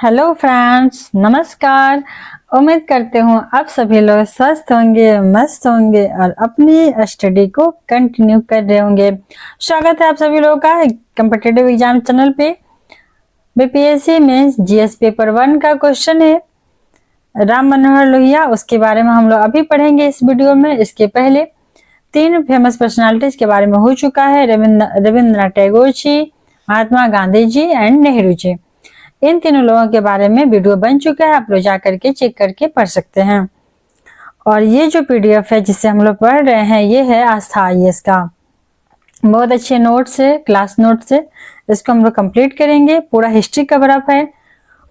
Hello friends, नमस्कार। उम्मीद करते हूँ आप सभी लोग स्वस्थ होंगे, मस्त होंगे और अपनी स्टडी को कंटिन्यू कर रहे होंगे। स्वागत है आप सभी लोगों का कॉम्पिटिटिव एग्जाम चैनल पे। बीपीएससी में जीएस पेपर 1 का क्वेश्चन है राम मनोहर लोहिया, उसके बारे में हम लोग अभी पढ़ेंगे इस वीडियो में। इसके पहले 3 फेमस पर्सनालिटीज के बारे में हो चुका है, रविंद्रनाथ टैगोर जी, महात्मा गांधी जी एंड नेहरू जी। इन तीनों लोगों के बारे में वीडियो बन चुका है, आप लोग जा करके चेक करके पढ़ सकते हैं। और ये जो पीडीएफ है जिससे हम लोग पढ़ रहे हैं, ये है आस्था आईएएस का। बहुत अच्छे नोट्स है, क्लास नोट्स है। इसको हम लोग कंप्लीट करेंगे, पूरा हिस्ट्री कवर अप है।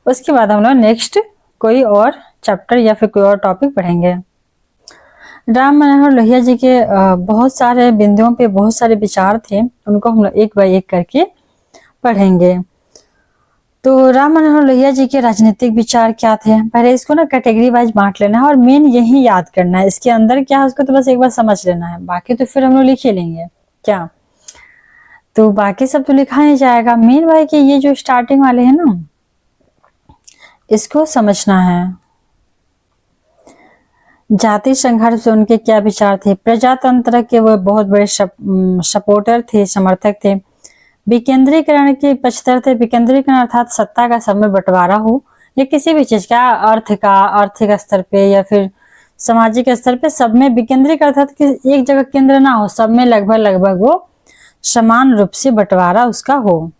उसके बाद हम लोग नेक्स्ट कोई और चैप्टर या फिर कोई और टॉपिक पढ़ेंगे। राम मनोहर लोहिया जी के बहुत सारे बिंदुओं पे बहुत सारे विचार थे, उनको हम लोग एक बाय एक करके पढ़ेंगे। तो राम मनोहर लोहिया जी के राजनीतिक विचार क्या थे, पहले इसको ना कैटेगरी वाइज बांट लेना है और मेन यही याद करना है। इसके अंदर क्या है उसको तो बस एक बार समझ लेना है, बाकी तो फिर हम लोग लिख ही लेंगे क्या। तो बाकी सब तो लिखा नहीं जाएगा, मेन भाई कि ये जो स्टार्टिंग वाले हैं ना, इसको समझना है। जाति संघर्ष से उनके क्या विचार थे, प्रजातंत्र के वो बहुत बड़े सपोर्टर थे, समर्थक थे। विकेंद्रीकरण के पक्षधर थे। विकेंद्रीकरण अर्थात सत्ता का सब में बंटवारा हो, या किसी भी चीज का, अर्थ का, आर्थिक स्तर पे या फिर सामाजिक स्तर पे, सब में विकेंद्रीकरण अर्थात कि एक जगह केंद्र ना हो, सब में लगभग वो समान रूप से बंटवारा उसका हो।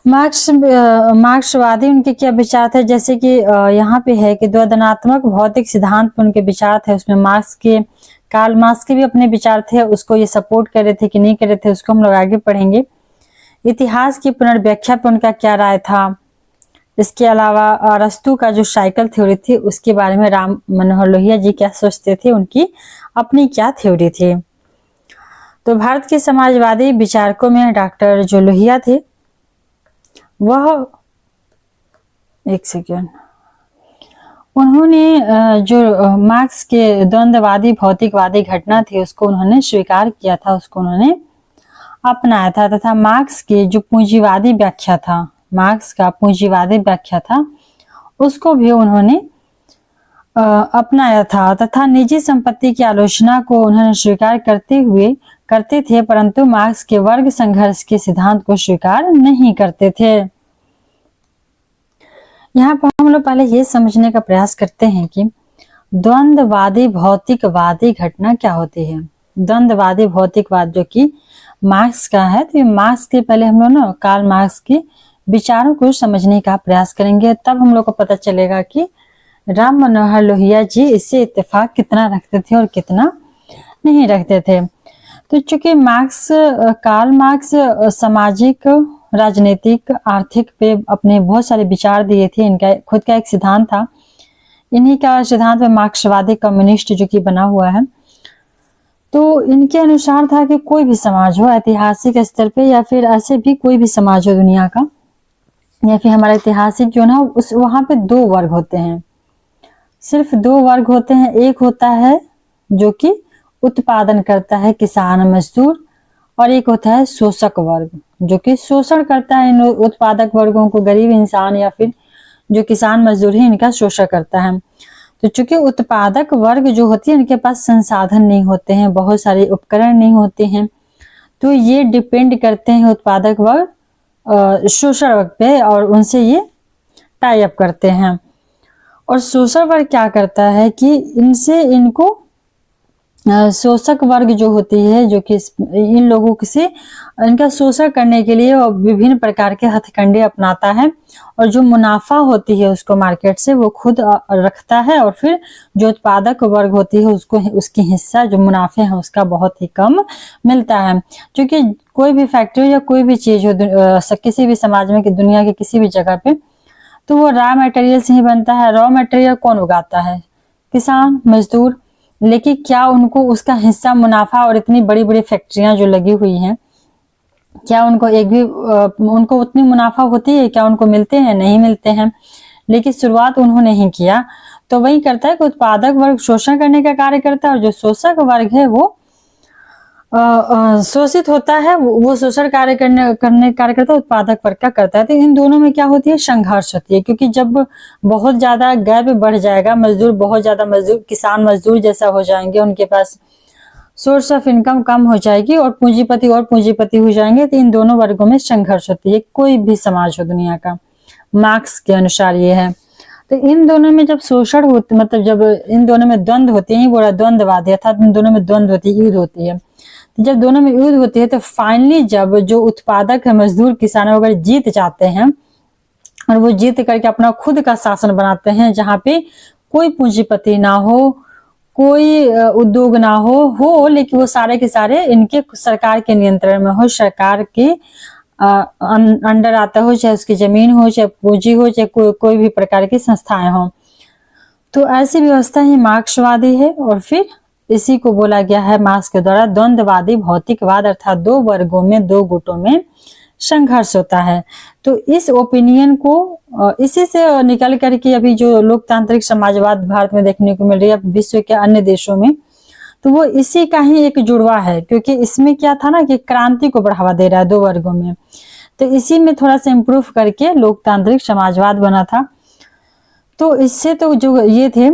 मार्क्सवादी उनके क्या विचार थे, जैसे कि यहाँ पे है कि द्वंद्वात्मक भौतिक सिद्धांत पे उनके विचार थे। उसमें कार्ल मार्क्स के भी अपने विचार थे, उसको ये सपोर्ट कर रहे थे कि नहीं कर रहे थे, उसको हम लोग आगे पढ़ेंगे। इतिहास की पुनर्व्याख्या पे उनका क्या राय था। इसके अलावा अरस्तु का जो साइकिल थ्योरी थी उसके बारे में राम मनोहर लोहिया जी क्या सोचते थे, उनकी अपनी क्या थ्योरी थी। तो भारत के समाजवादी विचारकों में डॉक्टर जो लोहिया थे, वह एक सेकेंड, उन्होंने जो मार्क्स के द्वंद्ववादी भौतिकवादी घटना थी उसको उन्होंने स्वीकार किया था, उसको उन्होंने अपनाया था। तथा मार्क्स की जो पूंजीवादी व्याख्या था, मार्क्स का पूंजीवादी व्याख्या था, उसको भी उन्होंने अपनाया था। तथा निजी संपत्ति की आलोचना को उन्होंने स्वीकार करते थे, परंतु मार्क्स के वर्ग संघर्ष के सिद्धांत को स्वीकार नहीं करते थे। यहाँ पर हम लोग पहले ये समझने का प्रयास करते हैं कि द्वंद्ववादी भौतिकवादी घटना क्या होती है। द्वंद्ववादी भौतिकवाद जो कि मार्क्स का है, तो मार्क्स के पहले हम लोग ना कार्ल मार्क्स के विचारों को समझने का प्रयास करेंगे, तब हम लोग को पता चलेगा कि राम मनोहर लोहिया जी इससे इत्तेफाक कितना रखते थे और कितना नहीं रखते थे। तो चूंकि कार्ल मार्क्स सामाजिक, राजनीतिक, आर्थिक पे अपने बहुत सारे विचार दिए थे, इनका खुद का एक सिद्धांत था। इन्हीं का सिद्धांत में मार्क्सवादी कम्युनिस्ट जो कि बना हुआ है। तो इनके अनुसार था कि कोई भी समाज हो, ऐतिहासिक स्तर पे या फिर ऐसे भी कोई भी समाज हो दुनिया का, या फिर हमारा ऐतिहासिक जो ना, उस वहां पे 2 वर्ग होते हैं, सिर्फ 2 वर्ग होते हैं। एक होता है जो कि उत्पादन करता है, किसान मजदूर, और एक होता है शोषक वर्ग जो कि शोषण करता है इन उत्पादक वर्गों को, गरीब इंसान या फिर जो किसान मजदूर है इनका शोषण करता है। तो चूंकि उत्पादक वर्ग जो होती है इनके पास संसाधन नहीं होते हैं, बहुत सारे उपकरण नहीं होते हैं, तो ये डिपेंड करते हैं उत्पादक वर्ग शोषण वर्ग पे, और उनसे ये टाई अप करते हैं। और शोषण वर्ग क्या करता है कि इनको शोषक वर्ग जो होती है, जो कि इन लोगों से इनका शोषण करने के लिए विभिन्न प्रकार के हथकंडे अपनाता है, और जो मुनाफा होती है उसको मार्केट से वो खुद रखता है, और फिर जो उत्पादक वर्ग होती है उसको उसकी हिस्सा जो मुनाफे है उसका बहुत ही कम मिलता है। क्योंकि कोई भी फैक्ट्री या कोई भी चीज हो किसी भी समाज में, कि दुनिया के किसी भी जगह पे, तो वो रॉ मटेरियल से ही बनता है। रॉ मटेरियल कौन उगाता है? किसान मजदूर। लेकिन क्या उनको उसका हिस्सा मुनाफा, और इतनी बड़ी बड़ी फैक्ट्रियां जो लगी हुई हैं, क्या उनको एक भी उनको उतनी मुनाफा होती है? क्या उनको मिलते हैं? नहीं मिलते हैं। लेकिन शुरुआत उन्होंने ही किया। तो वही करता है कि उत्पादक वर्ग शोषण करने का कार्य करता है, और जो शोषक वर्ग है वो शोषित होता है, वो शोषण कार्य करता है, उत्पादक वर्ग का करता है। तो इन दोनों में क्या होती है, संघर्ष होती है, क्योंकि जब बहुत ज्यादा गैप बढ़ जाएगा, मजदूर बहुत ज्यादा किसान मजदूर जैसा हो जाएंगे, उनके पास सोर्स ऑफ इनकम कम हो जाएगी और पूंजीपति हो जाएंगे, तो इन दोनों वर्गों में संघर्ष होती है, कोई भी समाज हो दुनिया का। मार्क्स के अनुसार ये है। तो इन दोनों में जब शोषण होते, मतलब जब इन दोनों में द्वंद्व होते हैं, बोला द्वंद्ववाद है, अर्थात इन दोनों में द्वंद्व होती है, युद्ध होती है। तो जब दोनों में युद्ध होती है तो फाइनली जब जो उत्पादक है, मजदूर किसान वगैरह जीत जाते हैं और वो जीत करके अपना खुद का शासन बनाते हैं, जहाँ पे कोई पूंजीपति ना हो, कोई उद्योग ना हो लेकिन वो सारे के सारे इनके सरकार के नियंत्रण में हो, सरकार के अंडर आता हो, चाहे उसकी जमीन हो, चाहे पूंजी हो, चाहे कोई भी प्रकार की संस्थाएं हो। तो ऐसी व्यवस्था ही मार्क्सवादी है। और फिर इसी को बोला गया है मार्क्स के द्वारा द्वंद्ववादी भौतिकवाद, अर्थात दो वर्गों में, दो गुटों में संघर्ष होता है। तो इस ओपिनियन को इसी से निकल करके अभी जो लोकतांत्रिक समाजवाद भारत में देखने को मिल रही है, विश्व के अन्य देशों में, तो वो इसी का ही एक जुड़वा है, क्योंकि इसमें क्या था ना कि क्रांति को बढ़ावा दे रहा है दो वर्गों में, तो इसी में थोड़ा सा इम्प्रूव करके लोकतांत्रिक समाजवाद बना था। तो इससे तो जो ये थे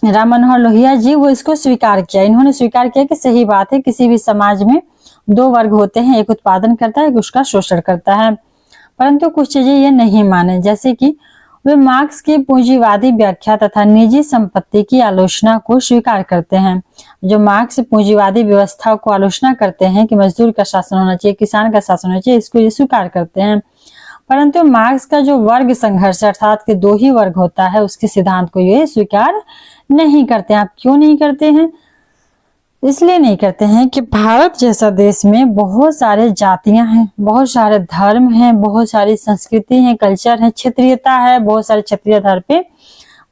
राम मनोहर लोहिया जी, वो इसको स्वीकार किया, इन्होंने स्वीकार किया कि सही बात है, किसी भी समाज में दो वर्ग होते हैं, एक उत्पादन करता है, एक उसका शोषण करता है। परंतु कुछ चीजें ये नहीं माने, जैसे कि वे मार्क्स की पूंजीवादी व्याख्या तथा निजी संपत्ति की आलोचना को स्वीकार करते हैं। जो मार्क्स पूंजीवादी व्यवस्था को आलोचना करते हैं कि मजदूर का शासन होना चाहिए, किसान का शासन होना चाहिए, इसको ये स्वीकार करते हैं। परंतु मार्क्स का जो वर्ग संघर्ष अर्थात के दो ही वर्ग होता है, उसके सिद्धांत को ये स्वीकार नहीं करते हैं। आप क्यों नहीं करते हैं? इसलिए नहीं करते हैं कि भारत जैसा देश में बहुत सारे जातियां हैं, बहुत सारे धर्म हैं, बहुत सारी संस्कृति है, कल्चर है, क्षेत्रीयता है, बहुत सारे क्षेत्रीय आधार पे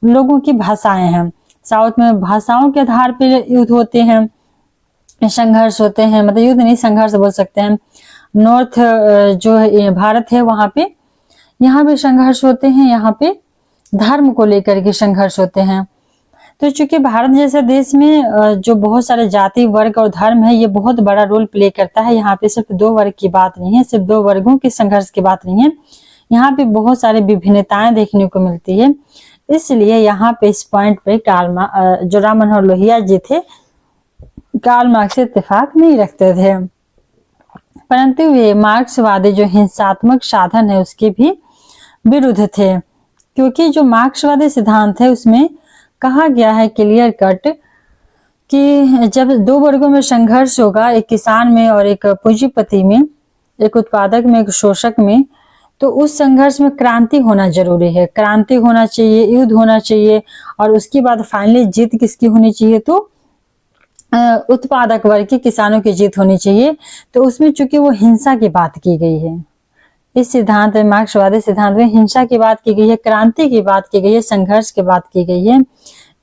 लोगों की भाषाएं हैं। साउथ में भाषाओं के आधार पे युद्ध होते हैं, संघर्ष होते हैं, मतलब युद्ध नहीं संघर्ष बोल सकते हैं। नॉर्थ जो है भारत है, वहां पे यहाँ भी संघर्ष होते हैं, यहाँ पे धर्म को लेकर के संघर्ष होते हैं। तो चूंकि भारत जैसे देश में जो बहुत सारे जाति वर्ग और धर्म है, ये बहुत बड़ा रोल प्ले करता है। यहाँ पे सिर्फ दो वर्ग की बात नहीं है, सिर्फ दो वर्गों के संघर्ष की बात नहीं है, यहाँ पे बहुत सारी विभिन्नताएं देखने को मिलती है। इसलिए यहाँ पे इस पॉइंट पे जो राम मनोहर लोहिया जी थे, कार्ल मार्क्स से इत्तेफाक नहीं रखते थे, परंतु वे मार्क्सवादी जो हिंसात्मक साधन है उसके भी विरुद्ध थे। क्योंकि जो मार्क्सवादी सिद्धांत है उसमें कहा गया है क्लियर कट कि जब दो वर्गों में संघर्ष होगा, एक किसान में और एक पूंजीपति में, एक उत्पादक में, एक शोषक में, तो उस संघर्ष में क्रांति होना जरूरी है। क्रांति होना चाहिए, युद्ध होना चाहिए, और उसके बाद फाइनली जीत किसकी होनी चाहिए? तो उत्पादक वर्ग की, किसानों की जीत होनी चाहिए। तो उसमें चूंकि वो हिंसा की बात की गई है, इस सिद्धांत में, मार्क्सवादी सिद्धांत में हिंसा की बात की गई है, क्रांति की बात की गई है, संघर्ष की बात की गई है।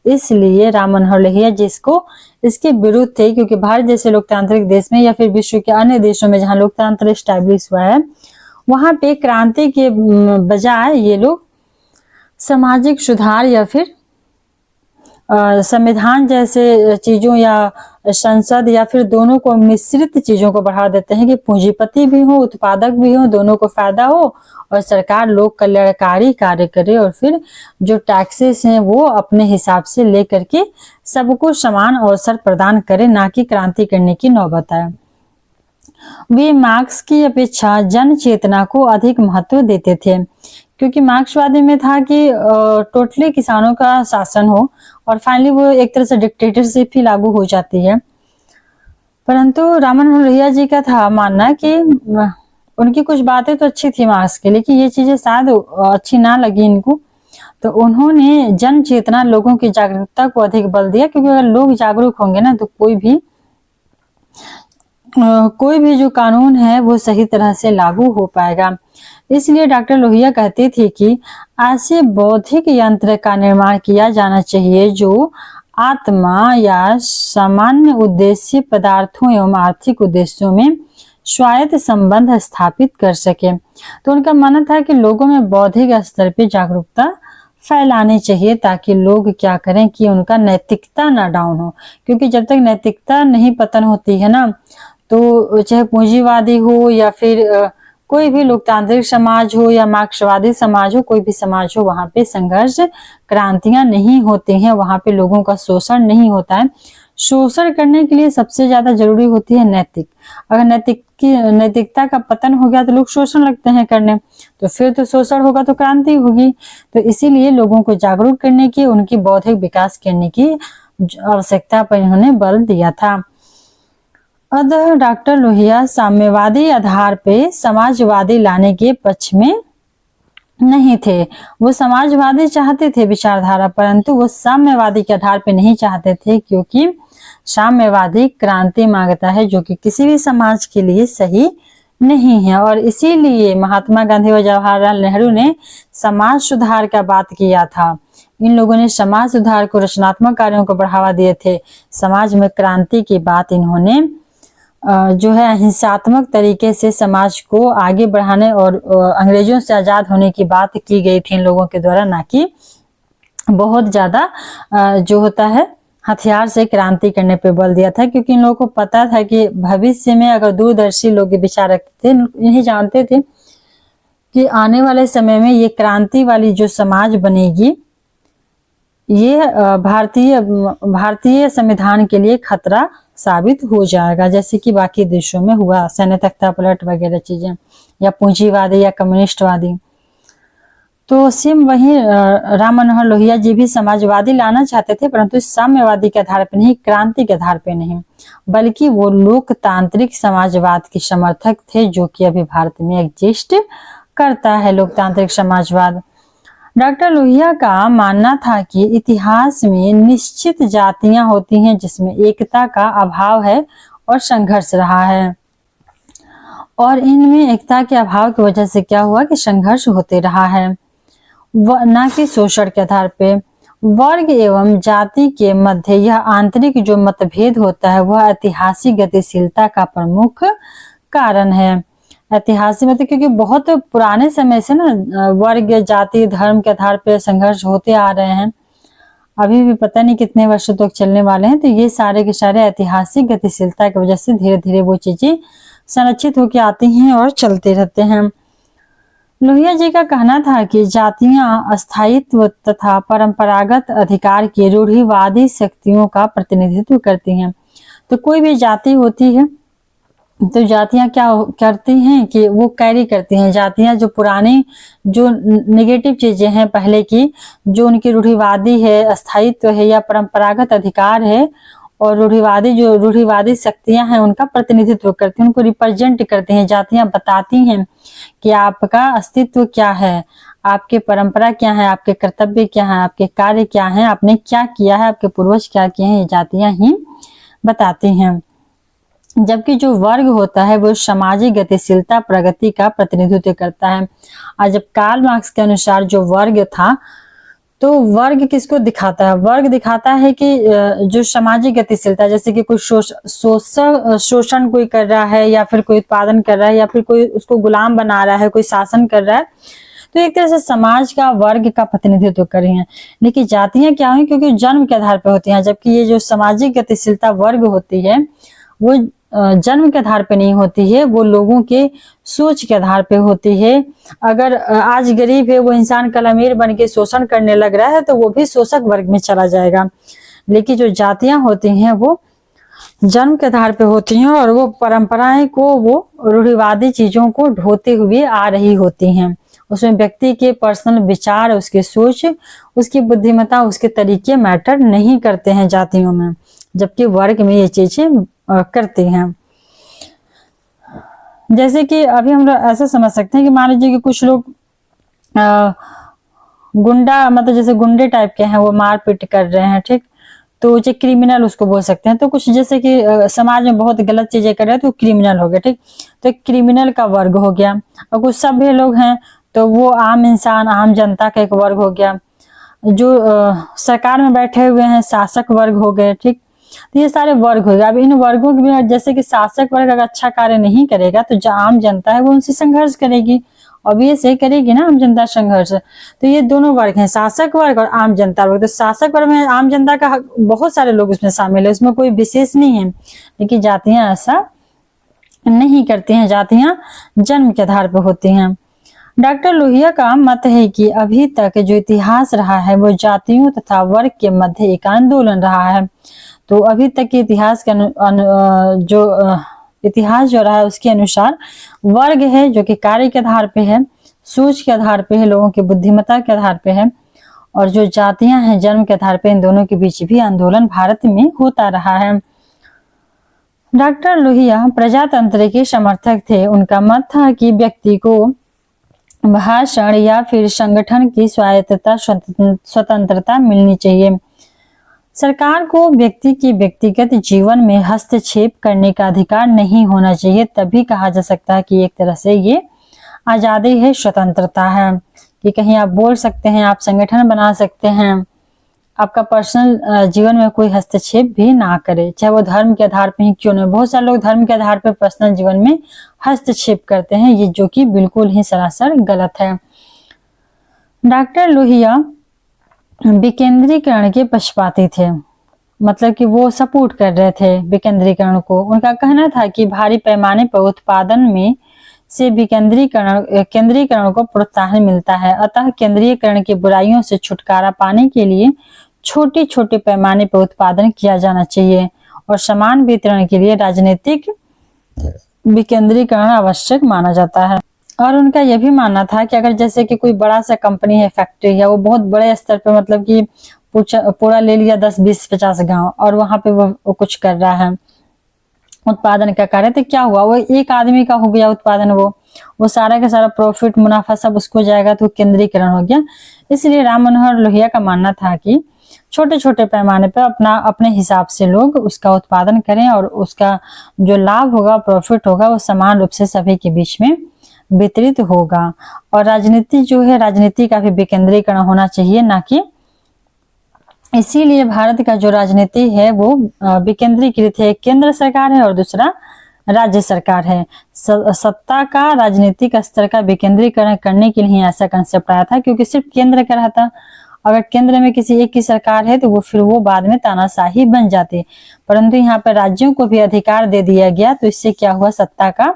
इसलिए राम मनोहर लोहिया जिसको इसके विरुद्ध थे, क्योंकि भारत जैसे लोकतांत्रिक देश में या फिर विश्व के अन्य देशों में जहां लोकतंत्र स्टैब्लिश हुआ है, वहां पे क्रांति के बजाय ये लोग सामाजिक सुधार या फिर संविधान जैसे चीजों या संसद या फिर दोनों को मिश्रित चीजों को बढ़ा देते हैं कि पूंजीपति भी हो, उत्पादक भी हो, दोनों को फायदा हो, और सरकार लोक कल्याणकारी कार्य करे, और फिर जो टैक्सेस हैं वो अपने हिसाब से लेकर के सबको समान अवसर प्रदान करे, ना कि क्रांति करने की नौबत आए। वे मार्क्स की अपेक्षा जन चेतना को अधिक महत्व देते थे, क्योंकि मार्क्सवादी में था कि टोटली किसानों का शासन हो, और फाइनली वो एक तरह से डिक्टेटरशिप ही लागू हो जाती है। परंतु राम मनोहर लोहिया जी का था मानना कि उनकी कुछ बातें तो अच्छी थी मार्क्स के, लेकिन ये चीजें शायद अच्छी ना लगी इनको, तो उन्होंने जन चेतना, लोगों की जागरूकता को अधिक बल दिया, क्योंकि अगर लोग जागरूक होंगे ना तो कोई भी जो कानून है वो सही तरह से लागू हो पाएगा। इसलिए डॉक्टर लोहिया कहते थे कि ऐसे बौद्धिक यंत्र का निर्माण किया जाना चाहिए जो आत्मा या सामान्य उद्देश्य पदार्थों एवं आर्थिक उद्देश्यों में स्वायत्त संबंध स्थापित कर सके। तो उनका मानना था कि लोगों में बौद्धिक स्तर पर जागरूकता फैलाने चाहिए, ताकि लोग क्या करें कि उनका नैतिकता ना डाउन हो। क्योंकि जब तक नैतिकता नहीं पतन होती है ना, तो चाहे पूंजीवादी हो या फिर कोई भी लोकतांत्रिक समाज हो या मार्क्सवादी समाज हो, कोई भी समाज हो, वहां पे संघर्ष, क्रांतियां नहीं होती हैं, वहां पे लोगों का शोषण नहीं होता है। शोषण करने के लिए सबसे ज्यादा जरूरी होती है नैतिक। अगर नैतिकता का पतन हो गया तो लोग शोषण लगते हैं करने, तो फिर तो शोषण होगा तो क्रांति होगी। तो इसीलिए लोगों को जागरूक करने की, उनकी बौद्धिक विकास करने की आवश्यकता पर इन्होंने बल दिया था। अतः डॉक्टर लोहिया साम्यवादी आधार पे समाजवादी लाने के पक्ष में नहीं थे। वो समाजवादी चाहते थे विचारधारा, परंतु वो साम्यवादी के आधार पे नहीं चाहते थे, क्योंकि साम्यवादी क्रांति मांगता है, जो कि किसी भी समाज के लिए सही नहीं है। और इसीलिए महात्मा गांधी व जवाहरलाल नेहरू ने समाज सुधार का बात किया था। इन लोगों ने समाज सुधार को, रचनात्मक कार्यों को बढ़ावा दिए थे। समाज में क्रांति की बात इन्होंने जो है हिंसात्मक तरीके से समाज को आगे बढ़ाने और अंग्रेजों से आजाद होने की बात की गई थी इन लोगों के द्वारा, ना कि बहुत ज्यादा जो होता है हथियार से क्रांति करने पे बल दिया था। क्योंकि इन लोगों को पता था कि भविष्य में अगर दूरदर्शी लोग विचार रखते थे, इन्हें जानते थे कि आने वाले समय में ये क्रांति वाली जो समाज बनेगी, ये भारतीय संविधान के लिए खतरा साबित हो जाएगा, जैसे कि बाकी देशों में हुआ, सैन्य तख्ता पलट वगैरह चीजें, या पूंजीवादी या कम्युनिस्टवादी। तो सेम वही राम मनोहर लोहिया जी भी समाजवादी लाना चाहते थे, परंतु साम्यवादी के आधार पर नहीं, क्रांति के आधार पर नहीं, बल्कि वो लोकतांत्रिक समाजवाद के समर्थक थे, जो कि अभी भारत में एग्जिस्ट करता है, लोकतांत्रिक समाजवाद। डॉक्टर लोहिया का मानना था कि इतिहास में निश्चित जातियां होती हैं जिसमें एकता का अभाव है और संघर्ष रहा है, और इनमें एकता के अभाव की वजह से क्या हुआ कि संघर्ष होते रहा है, न कि शोषण के आधार पे। वर्ग एवं जाति के मध्य यह आंतरिक जो मतभेद होता है, वह ऐतिहासिक गतिशीलता का प्रमुख कारण है। ऐतिहासिक मतलब क्योंकि बहुत पुराने समय से ना वर्ग, जाति, धर्म के आधार पर संघर्ष होते आ रहे हैं, अभी भी पता नहीं कितने वर्षों तक चलने वाले हैं। तो ये सारे के सारे ऐतिहासिक गतिशीलता की वजह से धीरे धीरे वो चीजें संरक्षित होकर आती हैं और चलते रहते हैं। लोहिया जी का कहना था कि जातियां अस्थायित्व तथा परंपरागत अधिकार की रूढ़िवादी शक्तियों का प्रतिनिधित्व करती हैं। तो कोई भी जाति होती है तो जातियां क्या करती हैं कि वो कैरी करती हैं, जातियां जो पुरानी जो नेगेटिव चीजें हैं पहले की, जो उनकी रूढ़िवादी है, अस्थायित्व है या परंपरागत अधिकार है, और रूढ़िवादी शक्तियां हैं, उनका प्रतिनिधित्व करती हैं, उनको रिप्रेजेंट करती हैं। जातियां बताती हैं कि आपका अस्तित्व क्या है, आपके परंपरा क्या है, आपके कर्तव्य क्या है, आपके कार्य क्या है, आपने क्या किया है, आपके पूर्वज क्या किए हैं, ये जातियां ही बताती हैं। जबकि जो वर्ग होता है वो सामाजिक गतिशीलता, प्रगति का प्रतिनिधित्व करता है। आज जब कार्ल मार्क्स के अनुसार जो वर्ग था, तो वर्ग किसको दिखाता है? वर्ग दिखाता है कि जो सामाजिक गतिशीलता, जैसे कि कोई शोषण कोई कर रहा है, या फिर कोई उत्पादन कर रहा है, या फिर कोई उसको गुलाम बना रहा है, कोई शासन कर रहा है, तो एक तरह से समाज का, वर्ग का प्रतिनिधित्व कर रही हैं। लेकिन जातियां क्या हुई, क्योंकि जन्म के आधार पर होती हैं, जबकि ये जो सामाजिक गतिशीलता वर्ग होती है वो जन्म के आधार पे नहीं होती है, वो लोगों के सोच के आधार पे होती है। अगर आज गरीब है वो इंसान कल अमीर बन के शोषण करने लग रहा है, तो वो भी शोषक वर्ग में चला जाएगा। लेकिन जो जातियां होती हैं वो जन्म के आधार पे होती हैं, और वो परंपराएं को, वो रूढ़िवादी चीजों को ढोते हुए आ रही होती हैं। उसमें व्यक्ति के पर्सनल विचार, उसकी सोच, उसकी बुद्धिमत्ता, उसके तरीके मैटर नहीं करते हैं जातियों में, जबकि वर्ग में ये चीजें करती हैं। जैसे कि अभी हम लोग ऐसा समझ सकते हैं कि मान लीजिए कि कुछ लोग गुंडा, मतलब जैसे गुंडे टाइप के हैं, वो मारपीट कर रहे हैं, ठीक, तो जो क्रिमिनल उसको बोल सकते हैं। तो कुछ जैसे कि समाज में बहुत गलत चीजें कर रहे हैं तो क्रिमिनल हो गया, ठीक, तो क्रिमिनल का वर्ग हो गया। और कुछ सभ्य लोग हैं तो वो आम इंसान, आम जनता का एक वर्ग हो गया। जो सरकार में बैठे हुए हैं, शासक वर्ग हो गए, ठीक, तो ये सारे वर्ग हो गए। अब इन वर्गों के भी, जैसे कि शासक वर्ग अगर अच्छा कार्य नहीं करेगा तो जो आम जनता है वो उनसे संघर्ष करेगी, ऑब्वियस है करेगी ना आम जनता संघर्ष। तो ये दोनों वर्ग हैं, शासक वर्ग और आम जनता वर्ग। तो शासक वर्ग में आम जनता का बहुत सारे लोग उसमें शामिल है, उसमें कोई विशेष नहीं है। लेकिन जातियां ऐसा नहीं करती हैं, जातियां जन्म के आधार पर होती हैं। डॉक्टर लोहिया का मत है कि अभी तक जो इतिहास रहा है वो जातियों तथा वर्ग के मध्य एक आंदोलन रहा है। तो अभी तक के इतिहास का इतिहास जो रहा है उसके अनुसार वर्ग है जो कि कार्य के आधार पे है, सोच के आधार पे है, लोगों की बुद्धिमत्ता के आधार पे है, और जो जातियां हैं जन्म के आधार पे, इन दोनों के बीच भी आंदोलन भारत में होता रहा है। डॉक्टर लोहिया प्रजातंत्र के समर्थक थे। उनका मत था कि व्यक्ति को भाषण या फिर संगठन की स्वायत्तता स्वतंत्रता मिलनी चाहिए। सरकार को व्यक्ति के व्यक्तिगत जीवन में हस्तक्षेप करने का अधिकार नहीं होना चाहिए। तभी कहा जा सकता है कि एक तरह से ये आजादी है, स्वतंत्रता है, कि कहीं आप बोल सकते हैं, आप संगठन बना सकते हैं, आपका पर्सनल जीवन में कोई हस्तक्षेप भी ना करे, चाहे वो धर्म के आधार पर ही क्यों न। बहुत सारे लोग धर्म के आधार पर पर्सनल जीवन में हस्तक्षेप करते हैं, ये जो कि बिल्कुल ही सरासर गलत है। डॉक्टर लोहिया विकेंद्रीकरण के पक्षपाती थे, मतलब कि वो सपोर्ट कर रहे थे विकेंद्रीकरण को। उनका कहना था कि भारी पैमाने पर उत्पादन में से केंद्रीकरण को प्रोत्साहन मिलता है, अतः केंद्रीकरण की बुराइयों से छुटकारा पाने के लिए छोटे छोटे पैमाने पर उत्पादन किया जाना चाहिए और समान वितरण के लिए राजनीतिक विकेंद्रीकरण आवश्यक माना जाता है। और उनका यह भी मानना था कि अगर जैसे कि कोई बड़ा सा कंपनी है, फैक्ट्री है, वो बहुत बड़े स्तर पर, मतलब कि पूरा ले लिया 10, 20, 50 गांव और वहां पे वो कुछ कर रहा है उत्पादन का कार्य, तो क्या हुआ, वो एक आदमी का हो गया उत्पादन, वो सारा का सारा प्रॉफिट मुनाफा सब उसको जाएगा, तो केंद्रीकरण हो गया। इसलिए राम मनोहर लोहिया का मानना था कि छोटे छोटे पैमाने पर अपने हिसाब से लोग उसका उत्पादन करें और उसका जो लाभ होगा, प्रॉफिट होगा, वो समान रूप से सभी के बीच में वितरित होगा। और राजनीति जो है, राजनीति का भी विकेंद्रीकरण होना चाहिए, ना कि, इसीलिए भारत का जो राजनीति है वो विकेंद्रीकृत है। केंद्र सरकार है और दूसरा राज्य सरकार है। सत्ता का राजनीतिक स्तर का विकेंद्रीकरण करने के लिए ऐसा कंसेप्ट आया था, क्योंकि सिर्फ केंद्र का रहता, अगर केंद्र में किसी एक की सरकार है तो फिर वो बाद में तानाशाही बन जाती, परंतु यहाँ पर राज्यों को भी अधिकार दे दिया गया। तो इससे क्या हुआ, सत्ता का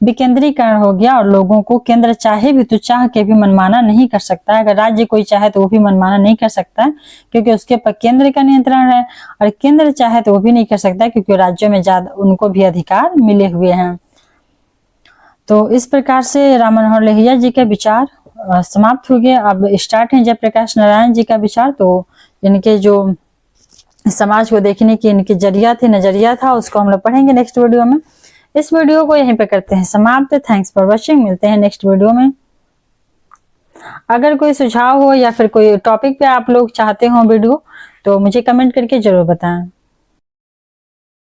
विकेंद्रीकरण हो गया और लोगों को केंद्र चाहे भी तो चाह के भी मनमाना नहीं कर सकता है। अगर राज्य कोई चाहे तो वो भी मनमाना नहीं कर सकता, क्योंकि उसके पर केंद्र का नियंत्रण है, और केंद्र चाहे तो वो भी नहीं कर सकता, क्योंकि राज्यों में ज्यादा उनको भी अधिकार मिले हुए हैं। तो इस प्रकार से राम मनोहर लोहिया जी के विचार समाप्त हो गए। अब स्टार्ट है जयप्रकाश नारायण जी का विचार। तो इनके जो समाज को देखने की इनके नजरिया था, उसको हम लोग पढ़ेंगे नेक्स्ट वीडियो में। इस वीडियो को यहीं पे करते हैं समाप्त। थैंक्स फॉर वॉचिंग, मिलते हैं नेक्स्ट वीडियो में। अगर कोई सुझाव हो या फिर कोई टॉपिक पे आप लोग चाहते हो वीडियो, तो मुझे कमेंट करके जरूर बताएं।